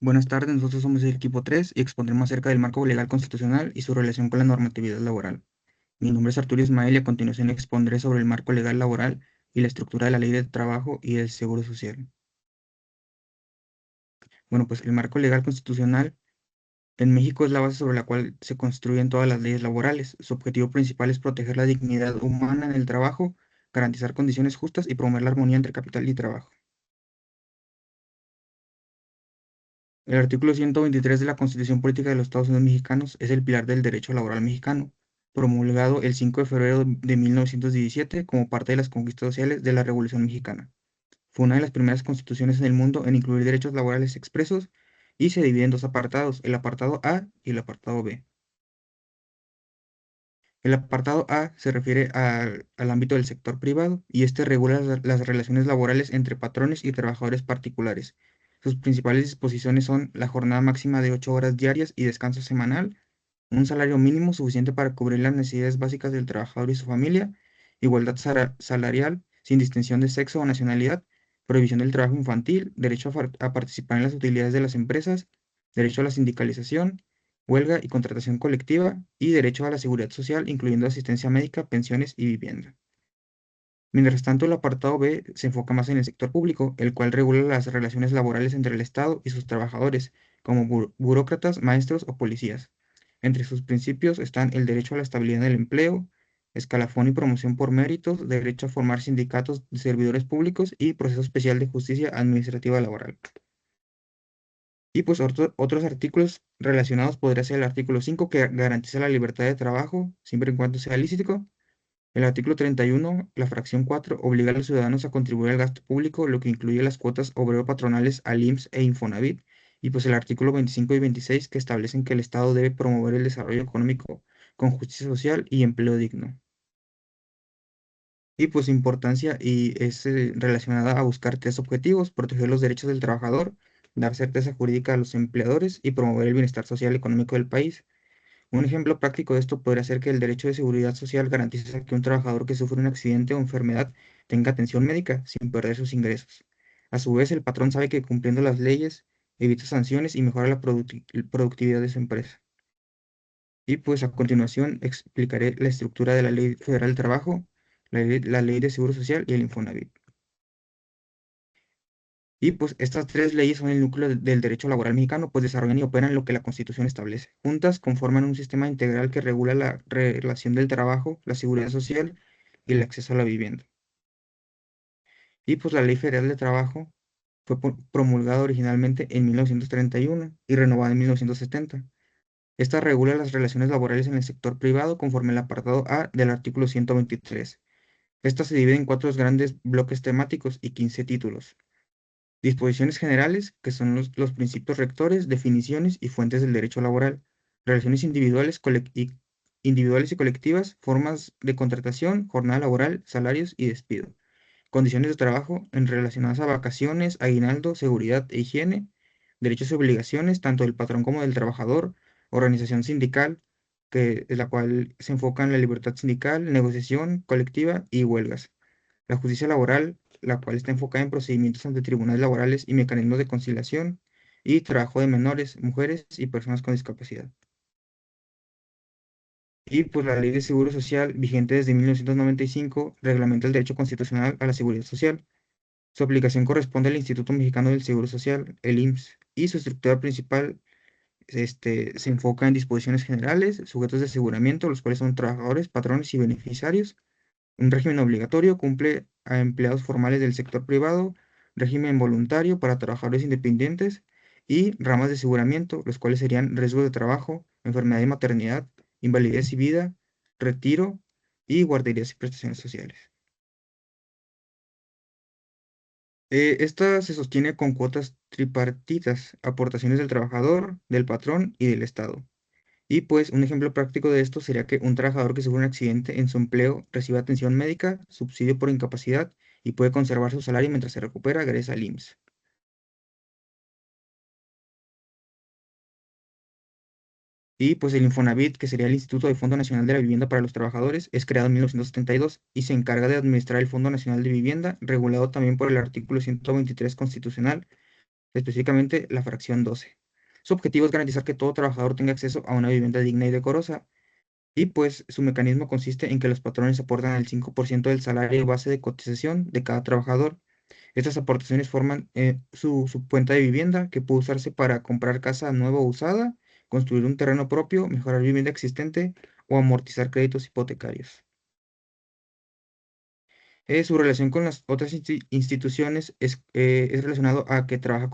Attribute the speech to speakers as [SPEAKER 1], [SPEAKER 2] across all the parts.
[SPEAKER 1] Buenas tardes, nosotros somos el equipo 3 y expondremos acerca del marco legal constitucional y su relación con la normatividad laboral. Mi nombre es Arturo Ismael y a continuación expondré sobre el marco legal laboral y la estructura de la ley de trabajo y del seguro social. Bueno, pues el marco legal constitucional en México es la base sobre la cual se construyen todas las leyes laborales. Su objetivo principal es proteger la dignidad humana en el trabajo, garantizar condiciones justas y promover la armonía entre capital y trabajo. El artículo 123 de la Constitución Política de los Estados Unidos Mexicanos es el pilar del derecho laboral mexicano, promulgado el 5 de febrero de 1917 como parte de las conquistas sociales de la Revolución Mexicana. Fue una de las primeras constituciones en el mundo en incluir derechos laborales expresos y se divide en dos apartados, el apartado A y el apartado B. El apartado A se refiere al ámbito del sector privado y este regula las relaciones laborales entre patrones y trabajadores particulares. Sus principales disposiciones son la jornada máxima de 8 horas diarias y descanso semanal, un salario mínimo suficiente para cubrir las necesidades básicas del trabajador y su familia, igualdad salarial sin distinción de sexo o nacionalidad, prohibición del trabajo infantil, derecho a participar en las utilidades de las empresas, derecho a la sindicalización, huelga y contratación colectiva y derecho a la seguridad social, incluyendo asistencia médica, pensiones y vivienda. Mientras tanto, el apartado B se enfoca más en el sector público, el cual regula las relaciones laborales entre el Estado y sus trabajadores, como burócratas, maestros o policías. Entre sus principios están el derecho a la estabilidad del empleo, escalafón y promoción por méritos, derecho a formar sindicatos de servidores públicos y proceso especial de justicia administrativa laboral. Y pues otros artículos relacionados podría ser el artículo 5 que garantiza la libertad de trabajo siempre y cuando sea lícito. El artículo 31, la fracción 4, obliga a los ciudadanos a contribuir al gasto público, lo que incluye las cuotas obrero-patronales al IMSS e Infonavit. Y pues el artículo 25 y 26 que establecen que el Estado debe promover el desarrollo económico con justicia social y empleo digno. Y pues importancia y es relacionada a buscar tres objetivos: proteger los derechos del trabajador, dar certeza jurídica a los empleadores y promover el bienestar social y económico del país. Un ejemplo práctico de esto podría ser que el derecho de seguridad social garantiza que un trabajador que sufre un accidente o enfermedad tenga atención médica sin perder sus ingresos. A su vez, el patrón sabe que cumpliendo las leyes evita sanciones y mejora la productividad de su empresa. Y pues a continuación explicaré la estructura de la Ley Federal del Trabajo, la Ley de Seguro Social y el Infonavit. Y pues estas tres leyes son el núcleo del derecho laboral mexicano, pues desarrollan y operan lo que la Constitución establece. Juntas conforman un sistema integral que regula la relación del trabajo, la seguridad social y el acceso a la vivienda. Y pues la Ley Federal de Trabajo fue promulgada originalmente en 1931 y renovada en 1970. Esta regula las relaciones laborales en el sector privado conforme al apartado A del artículo 123. Esta se divide en cuatro grandes bloques temáticos y 15 títulos. Disposiciones generales, que son los principios rectores, definiciones y fuentes del derecho laboral. Relaciones individuales y colectivas, formas de contratación, jornada laboral, salarios y despido. Condiciones de trabajo relacionadas a vacaciones, aguinaldo, seguridad e higiene. Derechos y obligaciones, tanto del patrón como del trabajador. Organización sindical, que es la cual se enfoca en la libertad sindical, negociación colectiva y huelgas. La justicia laboral, la cual está enfocada en procedimientos ante tribunales laborales y mecanismos de conciliación, y trabajo de menores, mujeres y personas con discapacidad. Y pues la Ley de Seguro Social, vigente desde 1995, reglamenta el derecho constitucional a la seguridad social. Su aplicación corresponde al Instituto Mexicano del Seguro Social, el IMSS, y su estructura principal se enfoca en disposiciones generales, sujetos de aseguramiento, los cuales son trabajadores, patrones y beneficiarios. Un régimen obligatorio cumple a empleados formales del sector privado, régimen voluntario para trabajadores independientes y ramas de aseguramiento, los cuales serían riesgo de trabajo, enfermedad y maternidad, invalidez y vida, retiro y guarderías y prestaciones sociales. Esta se sostiene con cuotas tripartitas, aportaciones del trabajador, del patrón y del Estado. Y pues un ejemplo práctico de esto sería que un trabajador que sufre un accidente en su empleo recibe atención médica, subsidio por incapacidad y puede conservar su salario mientras se recupera gracias al IMSS. Y pues el Infonavit, que sería el Instituto de Fondo Nacional de la Vivienda para los Trabajadores, es creado en 1972 y se encarga de administrar el Fondo Nacional de Vivienda, regulado también por el artículo 123 constitucional, específicamente la fracción 12. Su objetivo es garantizar que todo trabajador tenga acceso a una vivienda digna y decorosa, y pues su mecanismo consiste en que los patrones aportan el 5% del salario base de cotización de cada trabajador. Estas aportaciones forman su cuenta de vivienda que puede usarse para comprar casa nueva o usada, construir un terreno propio, mejorar vivienda existente o amortizar créditos hipotecarios. Su relación con las otras instituciones es relacionado a que trabaja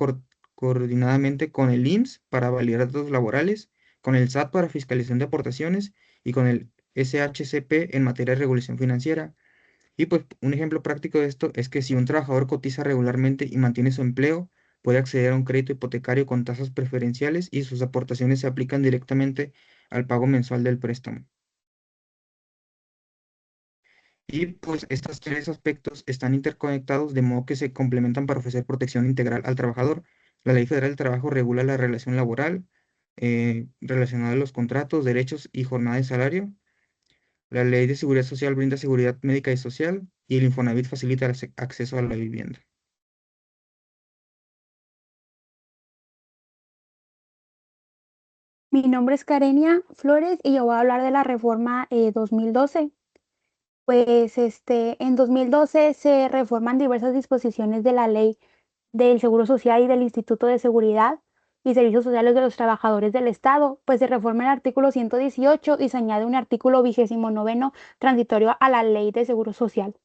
[SPEAKER 1] coordinadamente con el IMSS para validar datos laborales, con el SAT para fiscalización de aportaciones y con el SHCP en materia de regulación financiera. Y pues un ejemplo práctico de esto es que si un trabajador cotiza regularmente y mantiene su empleo, puede acceder a un crédito hipotecario con tasas preferenciales y sus aportaciones se aplican directamente al pago mensual del préstamo. Y pues estos tres aspectos están interconectados de modo que se complementan para ofrecer protección integral al trabajador. La Ley Federal del Trabajo regula la relación laboral relacionada a los contratos, derechos y jornada de salario. La Ley de Seguridad Social brinda seguridad médica y social y el Infonavit facilita el acceso a la vivienda.
[SPEAKER 2] Mi nombre es Karenia Flores y yo voy a hablar de la reforma 2012. Pues en 2012 se reforman diversas disposiciones de la ley del Seguro Social y del Instituto de Seguridad y Servicios Sociales de los Trabajadores del Estado, pues se reforma el artículo 118 y se añade un artículo 29 transitorio a la Ley de Seguro Social.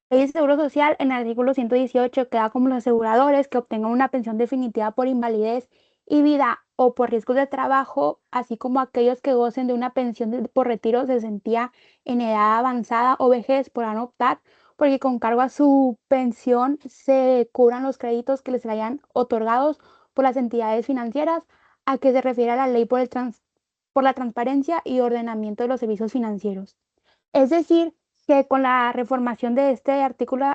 [SPEAKER 2] Ley de Seguro Social, en el artículo 118, queda como los aseguradores que obtengan una pensión definitiva por invalidez y vida o por riesgos de trabajo, así como aquellos que gocen de una pensión por retiro de cesantía en edad avanzada o vejez podrán optar porque con cargo a su pensión se cubran los créditos que les hayan otorgados por las entidades financieras a que se refiere a la ley por la transparencia y ordenamiento de los servicios financieros. Es decir, que con la reformación de este artículo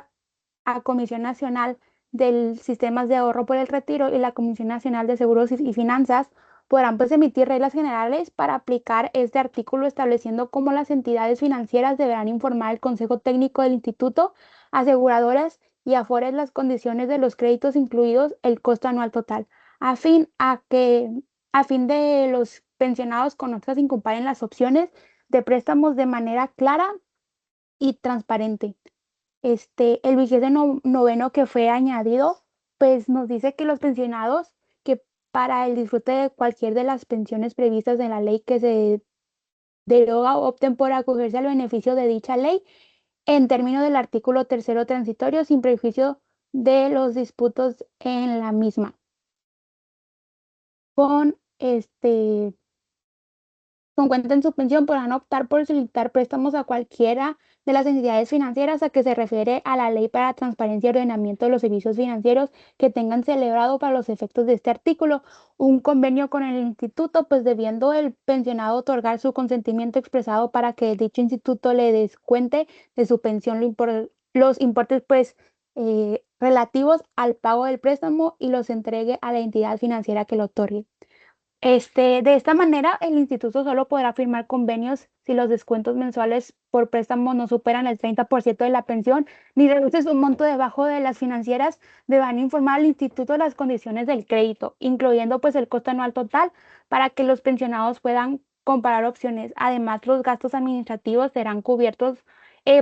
[SPEAKER 2] a Comisión Nacional del Sistemas de Ahorro por el Retiro y la Comisión Nacional de Seguros y Finanzas podrán pues emitir reglas generales para aplicar este artículo estableciendo cómo las entidades financieras deberán informar al Consejo Técnico del Instituto, aseguradoras y afores las condiciones de los créditos incluidos el costo anual total, a fin, a que, a fin de los pensionados con otras incumplen las opciones de préstamos de manera clara y transparente. El 29 que fue añadido, pues nos dice que los pensionados que para el disfrute de cualquier de las pensiones previstas en la ley que se deroga opten por acogerse al beneficio de dicha ley en términos del artículo tercero transitorio sin prejuicio de los disputos en la misma. Con con cuenta en su pensión podrán optar por solicitar préstamos a cualquiera de las entidades financieras a que se refiere a la Ley para Transparencia y Ordenamiento de los Servicios Financieros que tengan celebrado para los efectos de este artículo un convenio con el instituto, pues debiendo el pensionado otorgar su consentimiento expresado para que dicho instituto le descuente de su pensión los importes pues relativos al pago del préstamo y los entregue a la entidad financiera que lo otorgue. De esta manera, el instituto solo podrá firmar convenios si los descuentos mensuales por préstamo no superan el 30% de la pensión ni reduce su monto debajo de las financieras, deberán informar al instituto las condiciones del crédito, incluyendo pues el costo anual total para que los pensionados puedan comparar opciones. Además, los gastos administrativos serán cubiertos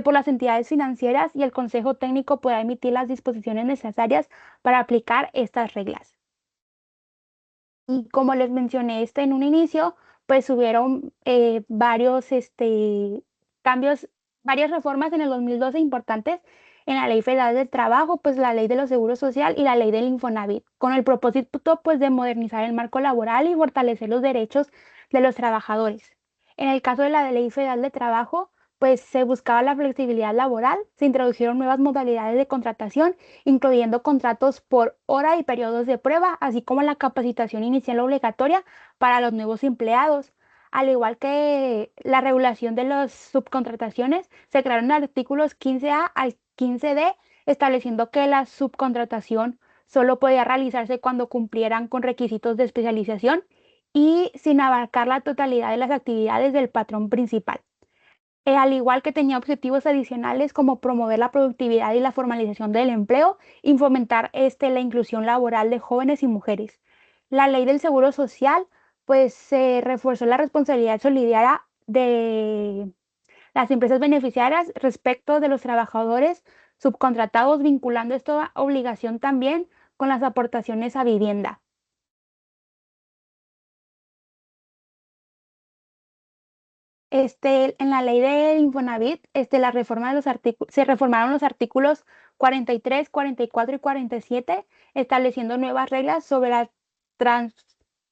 [SPEAKER 2] por las entidades financieras y el Consejo Técnico podrá emitir las disposiciones necesarias para aplicar estas reglas. Y como les mencioné en un inicio, pues hubieron varios cambios, varias reformas en el 2012 importantes en la Ley Federal del Trabajo, pues la Ley de los Seguros Social y la Ley del Infonavit, con el propósito pues de modernizar el marco laboral y fortalecer los derechos de los trabajadores. En el caso de la Ley Federal de Trabajo, pues se buscaba la flexibilidad laboral, se introdujeron nuevas modalidades de contratación incluyendo contratos por hora y periodos de prueba, así como la capacitación inicial obligatoria para los nuevos empleados. Al igual que la regulación de las subcontrataciones, se crearon artículos 15A al 15D, estableciendo que la subcontratación solo podía realizarse cuando cumplieran con requisitos de especialización y sin abarcar la totalidad de las actividades del patrón principal. al igual que tenía objetivos adicionales como promover la productividad y la formalización del empleo y fomentar la inclusión laboral de jóvenes y mujeres. La ley del Seguro Social, pues se reforzó la responsabilidad solidaria de las empresas beneficiarias respecto de los trabajadores subcontratados, vinculando esta obligación también con las aportaciones a vivienda. En la ley de Infonavit, la reforma de los se reformaron los artículos 43, 44 y 47, estableciendo nuevas reglas sobre la trans-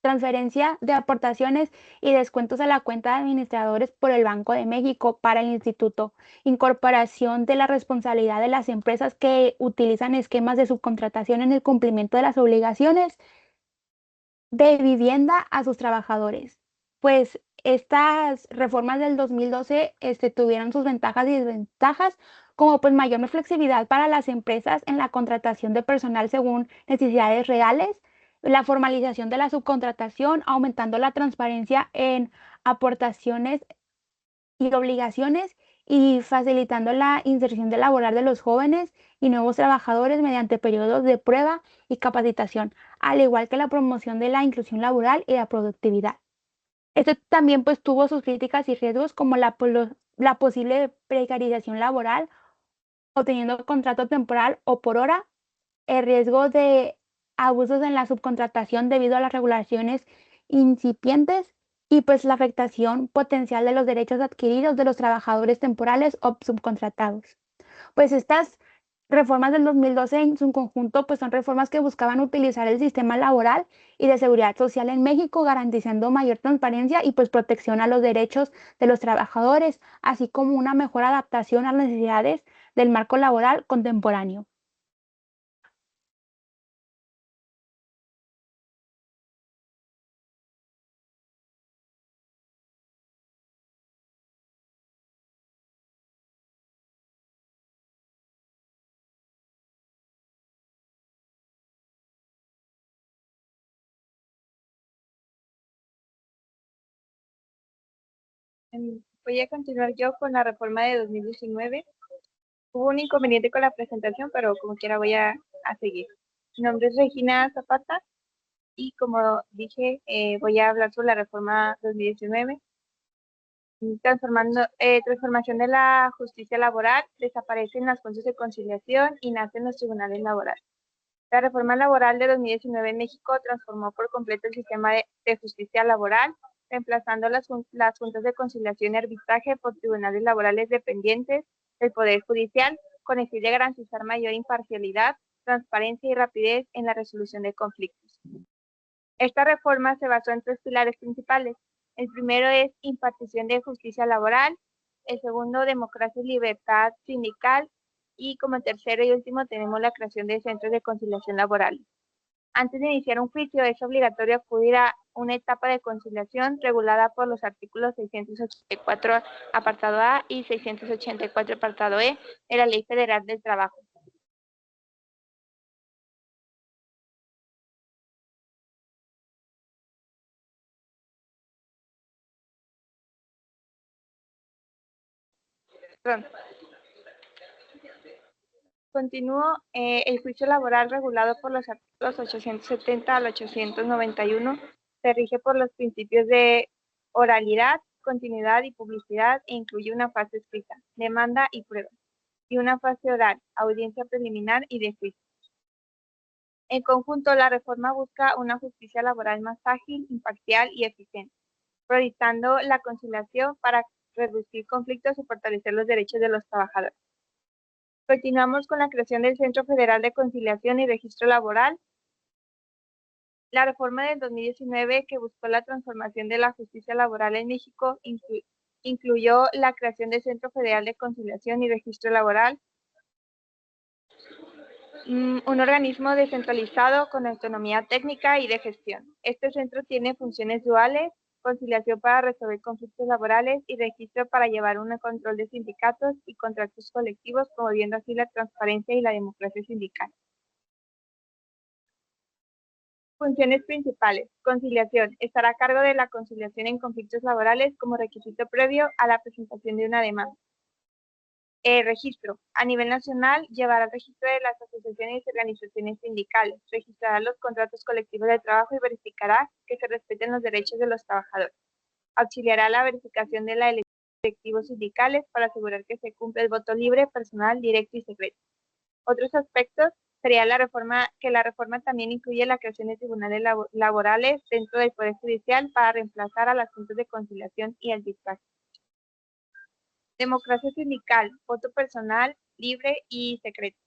[SPEAKER 2] transferencia de aportaciones y descuentos a la cuenta de administradores por el Banco de México para el instituto, incorporación de la responsabilidad de las empresas que utilizan esquemas de subcontratación en el cumplimiento de las obligaciones de vivienda a sus trabajadores. Pues estas reformas del 2012 tuvieron sus ventajas y desventajas, como pues mayor flexibilidad para las empresas en la contratación de personal según necesidades reales, la formalización de la subcontratación, aumentando la transparencia en aportaciones y obligaciones y facilitando la inserción de laboral de los jóvenes y nuevos trabajadores mediante periodos de prueba y capacitación, al igual que la promoción de la inclusión laboral y la productividad. Esto también pues tuvo sus críticas y riesgos como la posible precarización laboral obteniendo contrato temporal o por hora, el riesgo de abusos en la subcontratación debido a las regulaciones incipientes y pues la afectación potencial de los derechos adquiridos de los trabajadores temporales o subcontratados. Pues estas reformas del 2012 en su conjunto pues son reformas que buscaban utilizar el sistema laboral y de seguridad social en México, garantizando mayor transparencia y pues protección a los derechos de los trabajadores, así como una mejor adaptación a las necesidades del marco laboral contemporáneo.
[SPEAKER 3] Voy a continuar yo con la reforma de 2019. Hubo un inconveniente con la presentación, pero como quiera voy a seguir. Mi nombre es Regina Zapata y como dije, voy a hablar sobre la reforma 2019. Transformación de la justicia laboral, desaparecen las fuentes de conciliación y nacen los tribunales laborales. La reforma laboral de 2019 en México transformó por completo el sistema de justicia laboral, reemplazando las juntas de conciliación y arbitraje por tribunales laborales dependientes del Poder Judicial, con el fin de garantizar mayor imparcialidad, transparencia y rapidez en la resolución de conflictos. Esta reforma se basó en tres pilares principales. El primero es impartición de justicia laboral, el segundo, democracia y libertad sindical, y como tercero y último tenemos la creación de centros de conciliación laboral. Antes de iniciar un juicio es obligatorio acudir a una etapa de conciliación regulada por los artículos 684 apartado A y 684 apartado E de la Ley Federal del Trabajo. Perdón. Continúo, el juicio laboral regulado por los artículos 870 al 891 se rige por los principios de oralidad, continuidad y publicidad e incluye una fase escrita, demanda y prueba, y una fase oral, audiencia preliminar y de juicio. En conjunto, la reforma busca una justicia laboral más ágil, imparcial y eficiente, priorizando la conciliación para reducir conflictos y fortalecer los derechos de los trabajadores. Continuamos con la creación del Centro Federal de Conciliación y Registro Laboral. La reforma del 2019 que buscó la transformación de la justicia laboral en México incluyó la creación del Centro Federal de Conciliación y Registro Laboral, un organismo descentralizado con autonomía técnica y de gestión. Este centro tiene funciones duales: conciliación para resolver conflictos laborales y registro para llevar un control de sindicatos y contratos colectivos, promoviendo así la transparencia y la democracia sindical. Funciones principales. Conciliación. Estará a cargo de la conciliación en conflictos laborales como requisito previo a la presentación de una demanda. Registro. A nivel nacional, llevará el registro de las asociaciones y organizaciones sindicales, registrará los contratos colectivos de trabajo y verificará que se respeten los derechos de los trabajadores. Auxiliará la verificación de la elección de directivos sindicales para asegurar que se cumple el voto libre, personal, directo y secreto. Otros aspectos sería la reforma también incluye la creación de tribunales laborales dentro del Poder Judicial para reemplazar a las juntas de conciliación y arbitraje. Democracia sindical, voto personal, libre y secreto.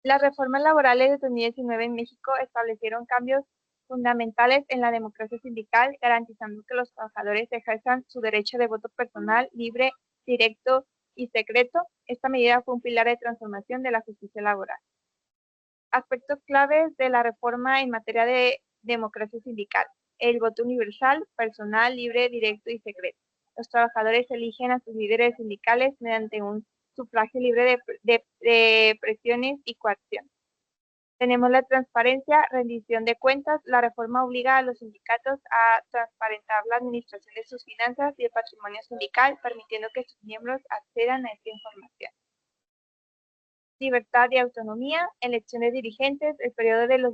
[SPEAKER 3] Las reformas laborales de 2019 en México establecieron cambios fundamentales en la democracia sindical, garantizando que los trabajadores ejerzan su derecho de voto personal, libre, directo y secreto. Esta medida fue un pilar de transformación de la justicia laboral. Aspectos claves de la reforma en materia de democracia sindical. El voto universal, personal, libre, directo y secreto. Los trabajadores eligen a sus líderes sindicales mediante un sufragio libre de presiones y coacción. Tenemos la transparencia, rendición de cuentas. La reforma obliga a los sindicatos a transparentar la administración de sus finanzas y el patrimonio sindical, permitiendo que sus miembros accedan a esta información. Libertad y autonomía, elección de dirigentes. El periodo de los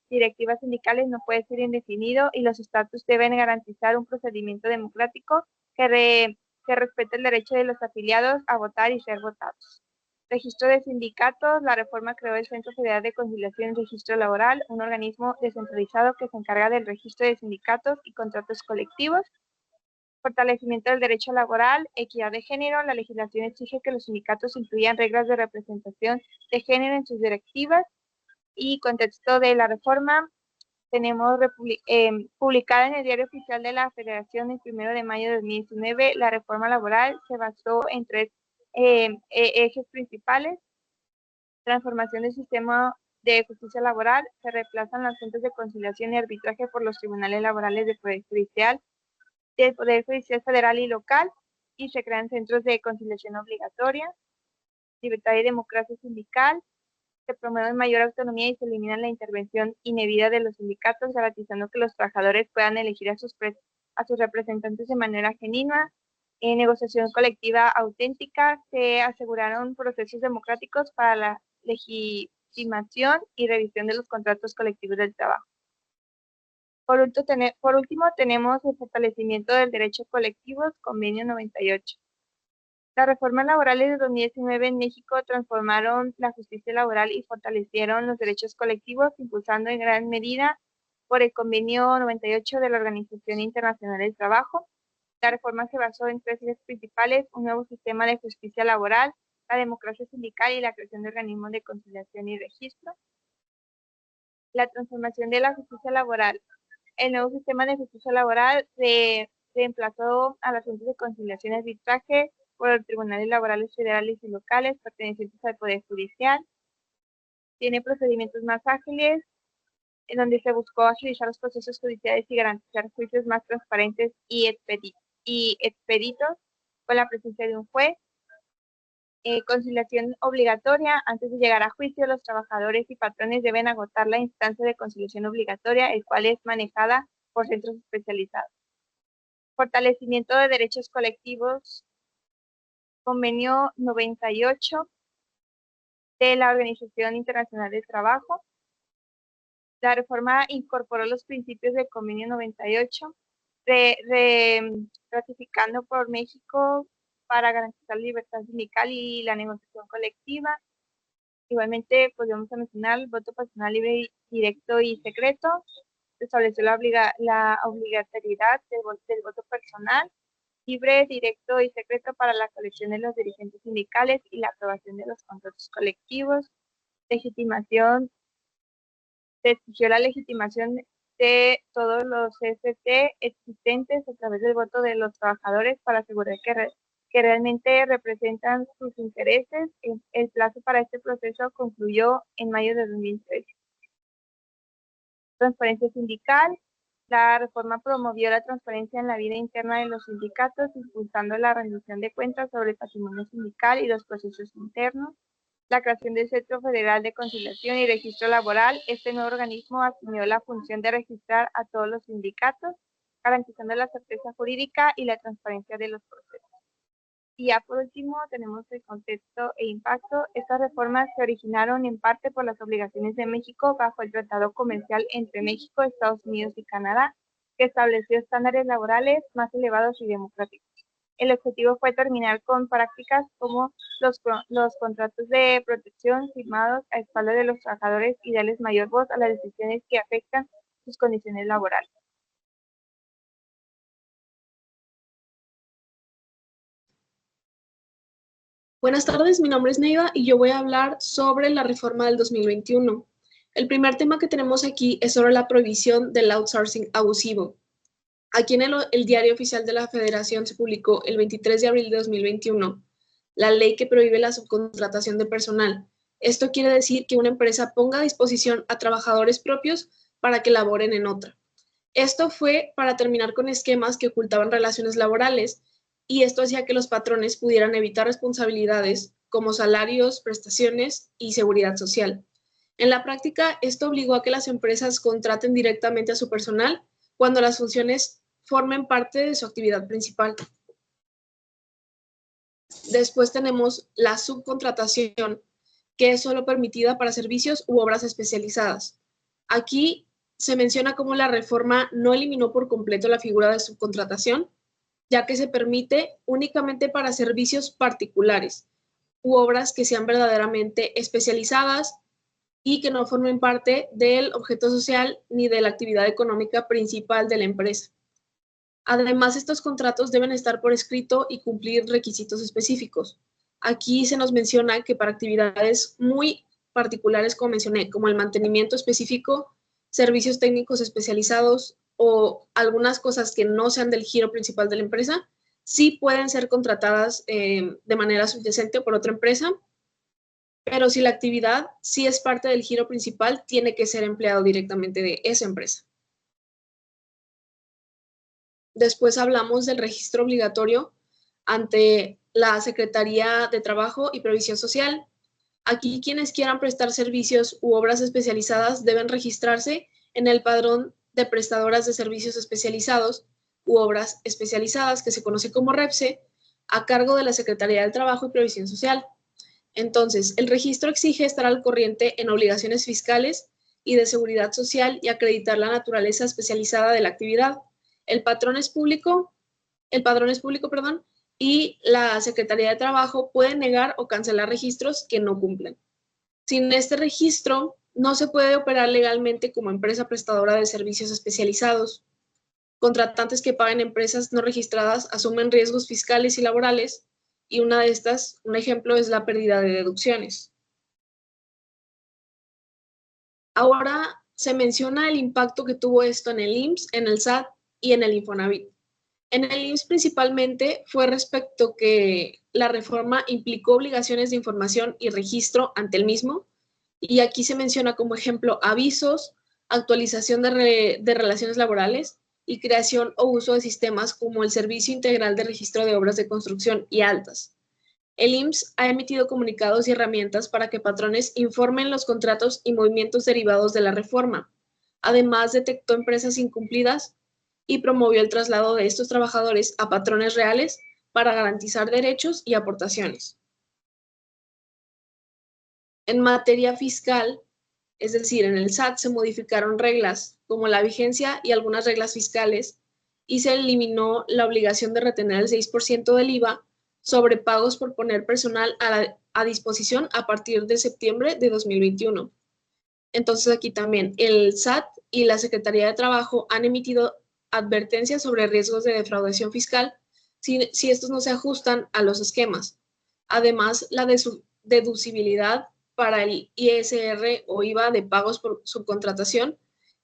[SPEAKER 3] directivas sindicales no puede ser indefinido y los estatutos deben garantizar un procedimiento democrático que respete el derecho de los afiliados a votar y ser votados. Registro de sindicatos. La reforma creó el Centro Federal de Conciliación y Registro Laboral, un organismo descentralizado que se encarga del registro de sindicatos y contratos colectivos. Fortalecimiento del derecho laboral, equidad de género. La legislación exige que los sindicatos incluyan reglas de representación de género en sus directivas. Y contexto de la reforma, tenemos publicada en el Diario Oficial de la Federación el 1 de mayo de 2019, la reforma laboral se basó en tres ejes principales. Transformación del sistema de justicia laboral, se reemplazan las juntas de conciliación y arbitraje por los tribunales laborales del Poder Judicial Federal y local, y se crean centros de conciliación obligatoria. Libertad y democracia sindical. Se promueve mayor autonomía y se elimina la intervención indebida de los sindicatos, garantizando que los trabajadores puedan elegir a sus representantes de manera genuina. En negociación colectiva auténtica, se aseguraron procesos democráticos para la legitimación y revisión de los contratos colectivos del trabajo. Por último, tenemos el fortalecimiento del derecho colectivo, convenio 98. Las reformas laborales de 2019 en México transformaron la justicia laboral y fortalecieron los derechos colectivos, impulsando en gran medida por el convenio 98 de la Organización Internacional del Trabajo. La reforma se basó en tres ejes principales: un nuevo sistema de justicia laboral, la democracia sindical y la creación de organismos de conciliación y registro. La transformación de la justicia laboral. El nuevo sistema de justicia laboral reemplazó a las juntas de conciliación y arbitraje por los tribunales laborales federales y locales pertenecientes al Poder Judicial. Tiene procedimientos más ágiles, en donde se buscó agilizar los procesos judiciales y garantizar juicios más transparentes y expeditos con la presencia de un juez. Conciliación obligatoria. Antes de llegar a juicio, los trabajadores y patrones deben agotar la instancia de conciliación obligatoria, el cual es manejada por centros especializados. Fortalecimiento de derechos colectivos. Convenio 98 de la Organización Internacional del Trabajo. La reforma incorporó los principios del convenio 98, ratificando por México para garantizar la libertad sindical y la negociación colectiva. Igualmente, podemos mencionar el voto personal libre, directo y secreto. Se estableció la obligatoriedad del voto personal libre, directo y secreto para la colección de los dirigentes sindicales y la aprobación de los contratos colectivos. Legitimación. Se exigió la legitimación de todos los CFT existentes a través del voto de los trabajadores para asegurar que realmente representan sus intereses. El plazo para este proceso concluyó en mayo de 2013. Transparencia sindical. La reforma promovió la transparencia en la vida interna de los sindicatos, impulsando la rendición de cuentas sobre el patrimonio sindical y los procesos internos. la creación del Centro Federal de Conciliación y Registro Laboral. Este nuevo organismo asumió la función de registrar a todos los sindicatos, garantizando la certeza jurídica y la transparencia de los procesos. Y ya por último tenemos el contexto e impacto. Estas reformas se originaron en parte por las obligaciones de México bajo el Tratado Comercial entre México, Estados Unidos y Canadá, que estableció estándares laborales más elevados y democráticos. El objetivo fue terminar con prácticas como los contratos de protección firmados a espaldas de los trabajadores y darles mayor voz a las decisiones que afectan sus condiciones laborales.
[SPEAKER 4] Buenas tardes, mi nombre es Neiva y yo voy a hablar sobre la reforma del 2021. El primer tema que tenemos aquí es sobre la prohibición del outsourcing abusivo. Aquí en el Diario Oficial de la Federación se publicó el 23 de abril de 2021 la ley que prohíbe la subcontratación de personal. Esto quiere decir que una empresa ponga a disposición a trabajadores propios para que laboren en otra. Esto fue para terminar con esquemas que ocultaban relaciones laborales y esto hacía que los patrones pudieran evitar responsabilidades como salarios, prestaciones y seguridad social. En la práctica, esto obligó a que las empresas contraten directamente a su personal cuando las funciones formen parte de su actividad principal. Después tenemos la subcontratación, que es solo permitida para servicios u obras especializadas. Aquí se menciona cómo la reforma no eliminó por completo la figura de subcontratación, ya que se permite únicamente para servicios particulares u obras que sean verdaderamente especializadas y que no formen parte del objeto social ni de la actividad económica principal de la empresa. Además, estos contratos deben estar por escrito y cumplir requisitos específicos. Aquí se nos menciona que para actividades muy particulares, como mencioné, como el mantenimiento específico, servicios técnicos especializados o algunas cosas que no sean del giro principal de la empresa, sí pueden ser contratadas de manera subyacente por otra empresa, pero si la actividad sí es parte del giro principal, tiene que ser empleado directamente de esa empresa. Después hablamos del registro obligatorio ante la Secretaría de Trabajo y Previsión Social. Aquí quienes quieran prestar servicios u obras especializadas deben registrarse en el padrón de prestadoras de servicios especializados u obras especializadas, que se conoce como REPSE, a cargo de la Secretaría del Trabajo y Previsión Social. Entonces, el registro exige estar al corriente en obligaciones fiscales y de seguridad social y acreditar la naturaleza especializada de la actividad. El padrón es público, y la Secretaría de Trabajo puede negar o cancelar registros que no cumplen. Sin este registro, no se puede operar legalmente como empresa prestadora de servicios especializados. Contratantes que paguen empresas no registradas asumen riesgos fiscales y laborales, y una de estas, un ejemplo, es la pérdida de deducciones. Ahora se menciona el impacto que tuvo esto en el IMSS, en el SAT y en el Infonavit. En el IMSS principalmente fue respecto que la reforma implicó obligaciones de información y registro ante el mismo, y aquí se menciona como ejemplo avisos, actualización de relaciones laborales y creación o uso de sistemas como el Servicio Integral de Registro de Obras de Construcción y Altas. El IMSS ha emitido comunicados y herramientas para que patrones informen los contratos y movimientos derivados de la reforma. Además, detectó empresas incumplidas y promovió el traslado de estos trabajadores a patrones reales para garantizar derechos y aportaciones. En materia fiscal, es decir, en el SAT se modificaron reglas como la vigencia y algunas reglas fiscales y se eliminó la obligación de retener el 6% del IVA sobre pagos por poner personal a disposición a partir de septiembre de 2021. Entonces aquí también el SAT y la Secretaría de Trabajo han emitido advertencias sobre riesgos de defraudación fiscal si estos no se ajustan a los esquemas. Además, la deducibilidad para el ISR o IVA de pagos por subcontratación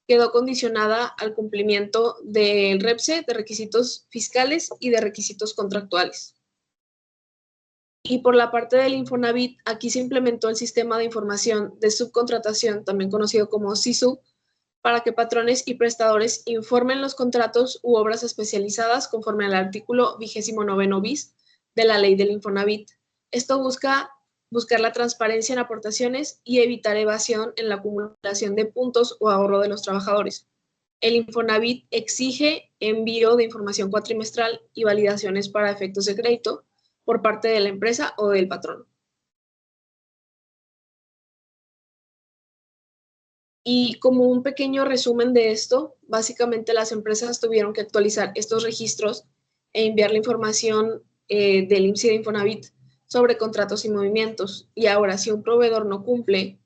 [SPEAKER 4] quedó condicionada al cumplimiento del REPSE, de requisitos fiscales y de requisitos contractuales. Y por la parte del Infonavit, aquí se implementó el sistema de información de subcontratación, también conocido como SISU, para que patrones y prestadores informen los contratos u obras especializadas conforme al artículo 29 bis de la ley del Infonavit. Esto busca buscar la transparencia en aportaciones y evitar evasión en la acumulación de puntos o ahorro de los trabajadores. El Infonavit exige envío de información cuatrimestral y validaciones para efectos de crédito por parte de la empresa o del patrón. Y como un pequeño resumen de esto, básicamente las empresas tuvieron que actualizar estos registros e enviar la información del IMSS y de Infonavit sobre contratos y movimientos. Y ahora, si un proveedor no cumple,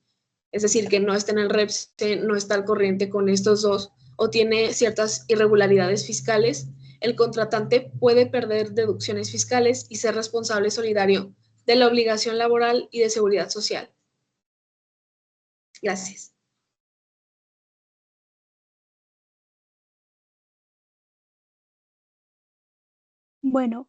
[SPEAKER 4] es decir, que no está en el REPSE, no está al corriente con estos dos o tiene ciertas irregularidades fiscales, el contratante puede perder deducciones fiscales y ser responsable solidario de la obligación laboral y de seguridad social. Gracias.
[SPEAKER 2] Bueno,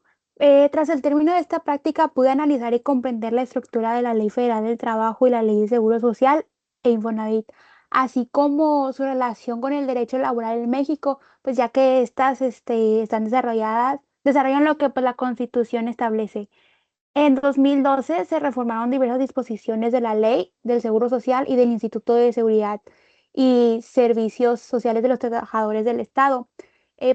[SPEAKER 2] tras el término de esta práctica pude analizar y comprender la estructura de la Ley Federal del Trabajo y la Ley de Seguro Social e Infonavit, así como su relación con el derecho laboral en México, pues ya que estas están desarrollan lo que pues, la Constitución establece. En 2012 se reformaron diversas disposiciones de la Ley del Seguro Social y del Instituto de Seguridad y Servicios Sociales de los Trabajadores del Estado.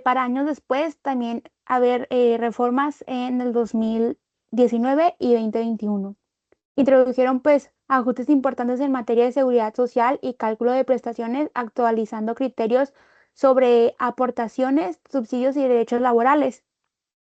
[SPEAKER 2] Para años después también haber reformas en el 2019 y 2021. Introdujeron pues ajustes importantes en materia de seguridad social y cálculo de prestaciones, actualizando criterios sobre aportaciones, subsidios y derechos laborales.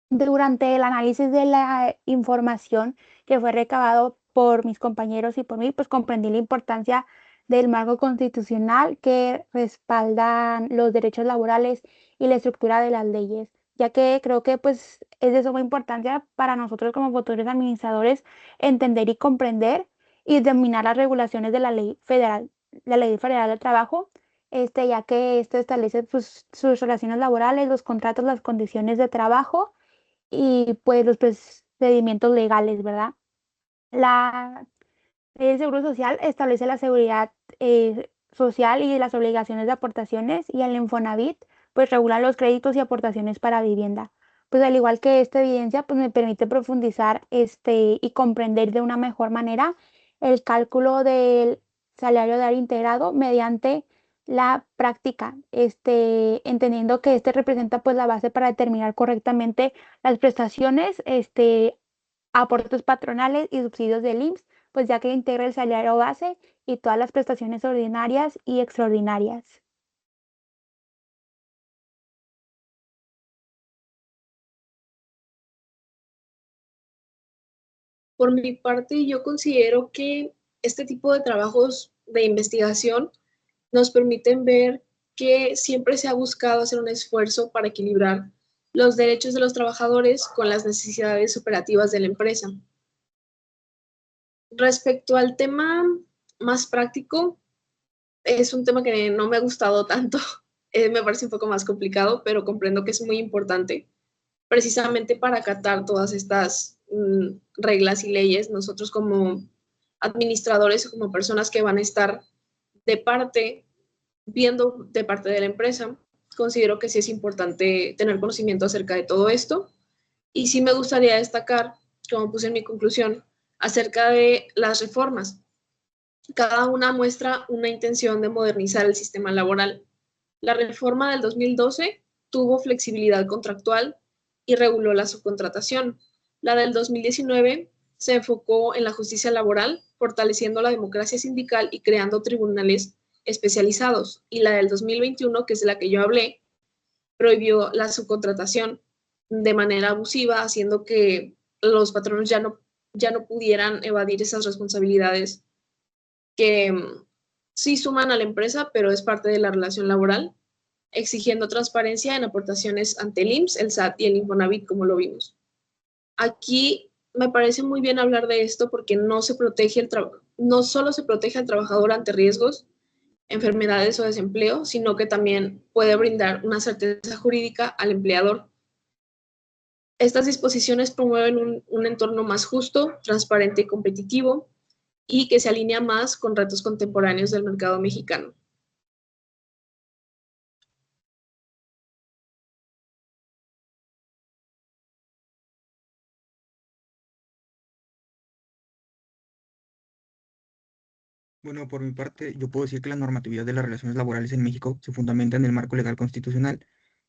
[SPEAKER 2] Durante el análisis de la información que fue recabado por mis compañeros y por mí, pues comprendí la importancia del marco constitucional que respaldan los derechos laborales y la estructura de las leyes, ya que creo que pues es de suma importancia para nosotros como futuros administradores entender y comprender y dominar las regulaciones de la Ley Federal del Trabajo, ya que esto establece pues, sus relaciones laborales, los contratos, las condiciones de trabajo y pues los procedimientos legales, ¿verdad? La Ley del Seguro Social establece la seguridad social y las obligaciones de aportaciones y el Infonavit pues regula los créditos y aportaciones para vivienda. Pues al igual que esta evidencia pues me permite profundizar y comprender de una mejor manera el cálculo del salario de área integrado mediante la práctica, entendiendo que este representa pues la base para determinar correctamente las prestaciones, aportes patronales y subsidios del IMSS, pues ya que integra el salario base y todas las prestaciones ordinarias y extraordinarias.
[SPEAKER 4] Por mi parte, yo considero que este tipo de trabajos de investigación nos permiten ver que siempre se ha buscado hacer un esfuerzo para equilibrar los derechos de los trabajadores con las necesidades operativas de la empresa. Respecto al tema más práctico, es un tema que no me ha gustado tanto, me parece un poco más complicado, pero comprendo que es muy importante. Precisamente para acatar todas estas reglas y leyes, nosotros como administradores o como personas que van a estar de parte, viendo de parte de la empresa, considero que sí es importante tener conocimiento acerca de todo esto. Y sí me gustaría destacar, como puse en mi conclusión, acerca de las reformas. Cada una muestra una intención de modernizar el sistema laboral. La reforma del 2012 tuvo flexibilidad contractual y reguló la subcontratación. La del 2019 se enfocó en la justicia laboral, fortaleciendo la democracia sindical y creando tribunales especializados. Y la del 2021, que es de la que yo hablé, prohibió la subcontratación de manera abusiva, haciendo que los patronos ya no pudieran evadir esas responsabilidades que sí suman a la empresa, pero es parte de la relación laboral, exigiendo transparencia en aportaciones ante el IMSS, el SAT y el Infonavit, como lo vimos. Aquí me parece muy bien hablar de esto porque no solo se protege al trabajador ante riesgos, enfermedades o desempleo, sino que también puede brindar una certeza jurídica al empleador. Estas disposiciones promueven un entorno más justo, transparente y competitivo, y que se alinea más con retos contemporáneos del mercado mexicano.
[SPEAKER 1] Bueno, por mi parte, yo puedo decir que la normatividad de las relaciones laborales en México se fundamenta en el marco legal constitucional,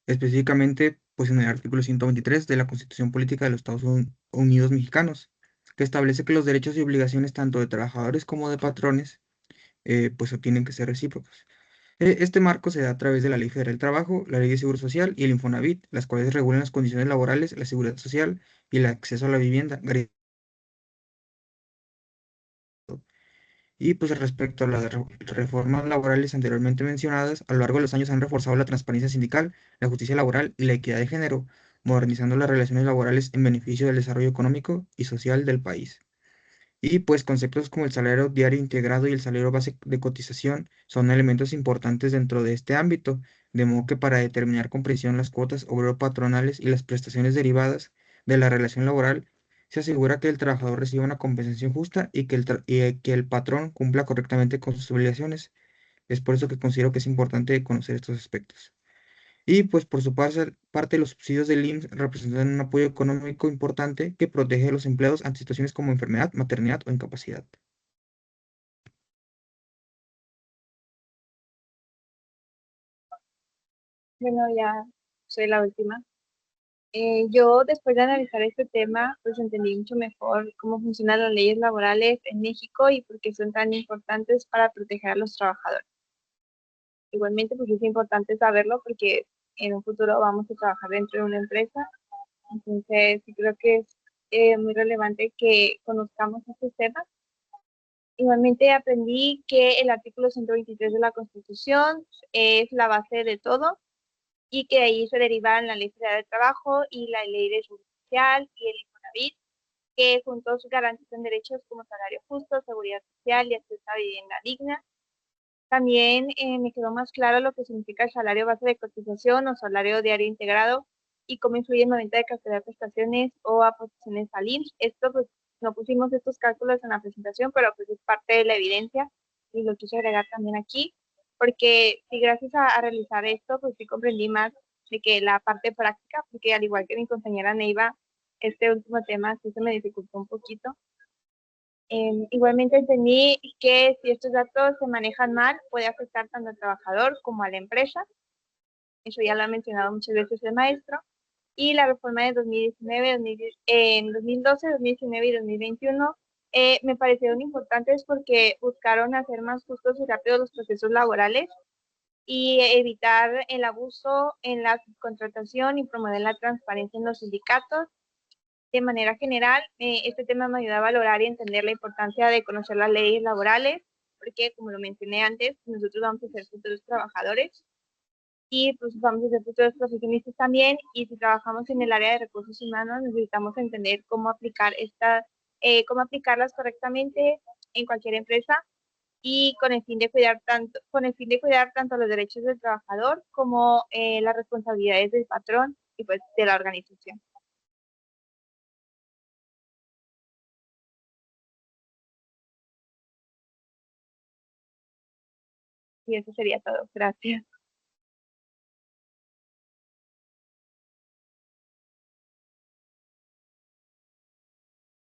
[SPEAKER 1] específicamente pues en el artículo 123 de la Constitución Política de los Unidos Mexicanos, que establece que los derechos y obligaciones tanto de trabajadores como de patrones pues tienen que ser recíprocos. Este marco se da a través de la Ley Federal del Trabajo, la Ley de Seguro Social y el Infonavit, las cuales regulan las condiciones laborales, la seguridad social y el acceso a la vivienda. Y pues respecto a las reformas laborales anteriormente mencionadas, a lo largo de los años han reforzado la transparencia sindical, la justicia laboral y la equidad de género, modernizando las relaciones laborales en beneficio del desarrollo económico y social del país. Y pues conceptos como el salario diario integrado y el salario base de cotización son elementos importantes dentro de este ámbito, de modo que para determinar con precisión las cuotas obrero-patronales y las prestaciones derivadas de la relación laboral, se asegura que el trabajador reciba una compensación justa y que el patrón cumpla correctamente con sus obligaciones. Es por eso que considero que es importante conocer estos aspectos. Y pues por su parte, los subsidios del IMSS representan un apoyo económico importante que protege a los empleados ante situaciones como enfermedad, maternidad o incapacidad.
[SPEAKER 3] Bueno, ya soy la última. Yo, después de analizar este tema, pues entendí mucho mejor cómo funcionan las leyes laborales en México y por qué son tan importantes para proteger a los trabajadores. Igualmente, pues es importante saberlo porque en un futuro vamos a trabajar dentro de una empresa. Entonces, sí creo que es muy relevante que conozcamos estos temas. Igualmente aprendí que el artículo 123 de la Constitución es la base de todo y que de ahí se derivan la Ley Federal del Trabajo y la Ley de Seguridad Social y el Infonavit, que juntos garantizan derechos como salario justo, seguridad social y acceso a vivienda digna. También me quedó más claro lo que significa el salario base de cotización o salario diario integrado y cómo influye en el momento de cancelar prestaciones o aportaciones al IMSS. Esto, pues, no pusimos estos cálculos en la presentación, pero pues es parte de la evidencia y lo quise agregar también aquí, porque sí, gracias a realizar esto, pues sí comprendí más de que la parte práctica, porque al igual que mi compañera Neiva, este último tema sí se me dificultó un poquito. Igualmente entendí que si estos datos se manejan mal, puede afectar tanto al trabajador como a la empresa. Eso ya lo ha mencionado muchas veces el maestro. Y la reforma de 2019, en 2012, 2019 y 2021 me parecieron importantes porque buscaron hacer más justos y rápidos los procesos laborales y evitar el abuso en la subcontratación y promover la transparencia en los sindicatos. De manera general, este tema me ayuda a valorar y entender la importancia de conocer las leyes laborales, porque como lo mencioné antes, nosotros vamos a ser futuros trabajadores y pues vamos a ser futuros profesionistas también, y si trabajamos en el área de recursos humanos necesitamos entender cómo aplicarlas correctamente en cualquier empresa y con el fin de cuidar tanto los derechos del trabajador como las responsabilidades del patrón y pues de la organización. Y eso sería todo. Gracias.